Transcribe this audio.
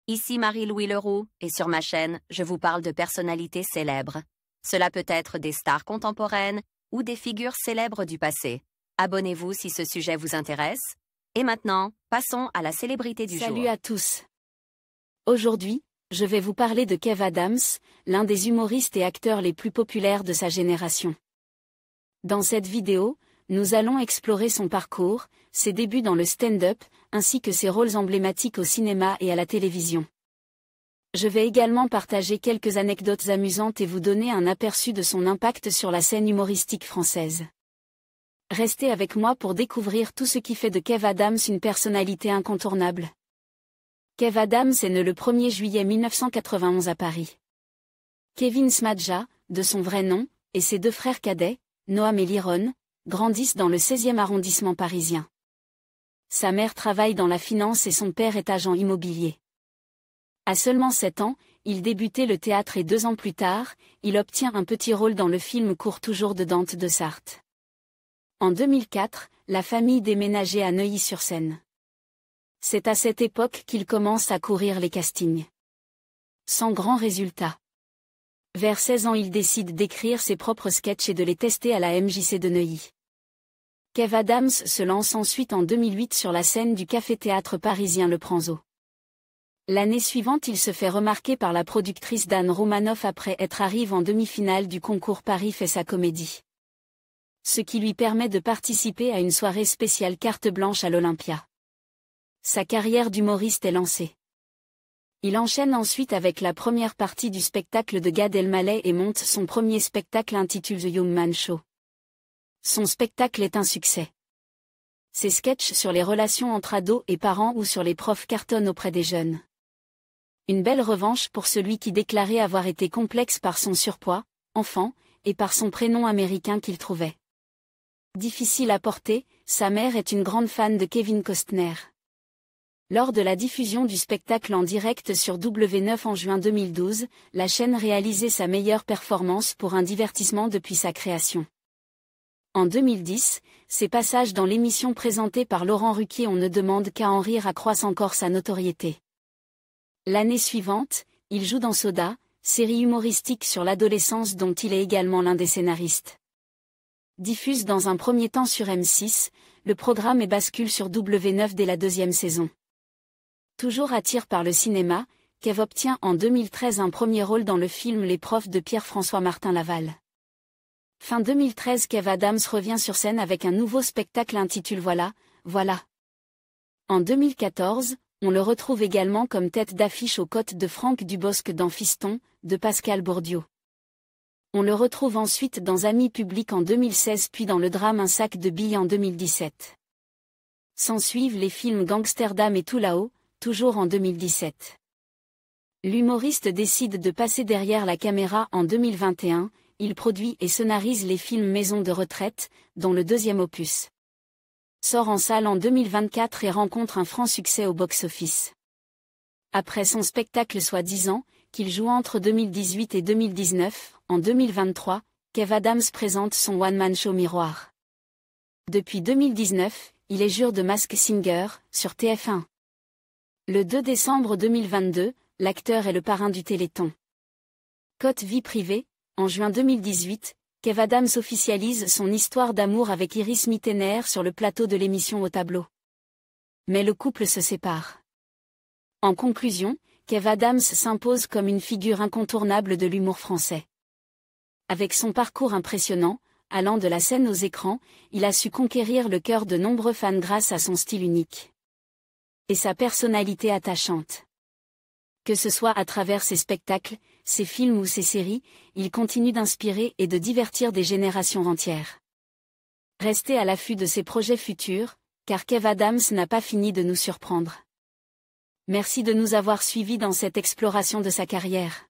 Ici Marie-Louis Leroux, et sur ma chaîne, je vous parle de personnalités célèbres. Cela peut être des stars contemporaines ou des figures célèbres du passé. Abonnez-vous si ce sujet vous intéresse. Et maintenant, passons à la célébrité du jour. Salut à tous. Aujourd'hui, je vais vous parler de Kev Adams, l'un des humoristes et acteurs les plus populaires de sa génération. Dans cette vidéo, nous allons explorer son parcours, ses débuts dans le stand-up, ainsi que ses rôles emblématiques au cinéma et à la télévision. Je vais également partager quelques anecdotes amusantes et vous donner un aperçu de son impact sur la scène humoristique française. Restez avec moi pour découvrir tout ce qui fait de Kev Adams une personnalité incontournable. Kev Adams est né le 1er juillet 1991 à Paris. Kevin Smadja, de son vrai nom, et ses deux frères cadets, Noam et Liron, grandissent dans le 16e arrondissement parisien. Sa mère travaille dans la finance et son père est agent immobilier. À seulement 7 ans, il débutait le théâtre et 2 ans plus tard, il obtient un petit rôle dans le film court toujours de Dante de Sarthe. En 2004, la famille déménageait à Neuilly-sur-Seine. C'est à cette époque qu'il commence à courir les castings. Sans grand résultat. Vers 16 ans, il décide d'écrire ses propres sketchs et de les tester à la MJC de Neuilly. Kev Adams se lance ensuite en 2008 sur la scène du café-théâtre parisien Le Pranzo. L'année suivante, il se fait remarquer par la productrice Dan Romanoff après être arrivé en demi-finale du concours Paris fait sa comédie. Ce qui lui permet de participer à une soirée spéciale carte blanche à l'Olympia. Sa carrière d'humoriste est lancée. Il enchaîne ensuite avec la première partie du spectacle de Gad Elmaleh et monte son premier spectacle intitulé The Young Man Show. Son spectacle est un succès. Ses sketchs sur les relations entre ados et parents ou sur les profs cartonnent auprès des jeunes. Une belle revanche pour celui qui déclarait avoir été complexe par son surpoids, enfant, et par son prénom américain qu'il trouvait difficile à porter. Sa mère est une grande fan de Kevin Costner. Lors de la diffusion du spectacle en direct sur W9 en juin 2012, la chaîne réalisait sa meilleure performance pour un divertissement depuis sa création. En 2010, ses passages dans l'émission présentée par Laurent Ruquier On ne demande qu'à en rire accroissent encore sa notoriété. L'année suivante, il joue dans Soda, série humoristique sur l'adolescence dont il est également l'un des scénaristes. Diffuse dans un premier temps sur M6, le programme et bascule sur W9 dès la 2e saison. Toujours attiré par le cinéma, Kev obtient en 2013 un premier rôle dans le film Les Profs de Pierre-François Martin Laval. Fin 2013, Kev Adams revient sur scène avec un nouveau spectacle intitulé Voilà, voilà. En 2014, on le retrouve également comme tête d'affiche aux côtés de Franck Dubosc dans Fiston, de Pascal Bourdieu. On le retrouve ensuite dans Amis publics en 2016 puis dans le drame Un sac de billes en 2017. S'ensuivent les films Gangsterdam et Tout là-haut, toujours en 2017. L'humoriste décide de passer derrière la caméra en 2021. Il produit et scénarise les films Maison de retraite, dont le 2e opus sort en salle en 2024 et rencontre un franc succès au box-office. Après son spectacle Soi-disant, qu'il joue entre 2018 et 2019, en 2023, Kev Adams présente son one-man show Miroir. Depuis 2019, il est juré de Masked Singer, sur TF1. Le 2 décembre 2022, l'acteur est le parrain du Téléthon. Côte vie privée. En juin 2018, Kev Adams officialise son histoire d'amour avec Iris Mittener sur le plateau de l'émission Au tableau. Mais le couple se sépare. En conclusion, Kev Adams s'impose comme une figure incontournable de l'humour français. Avec son parcours impressionnant, allant de la scène aux écrans, il a su conquérir le cœur de nombreux fans grâce à son style unique et sa personnalité attachante. Que ce soit à travers ses spectacles, ses films ou ses séries, il continue d'inspirer et de divertir des générations entières. Restez à l'affût de ses projets futurs, car Kev Adams n'a pas fini de nous surprendre. Merci de nous avoir suivis dans cette exploration de sa carrière.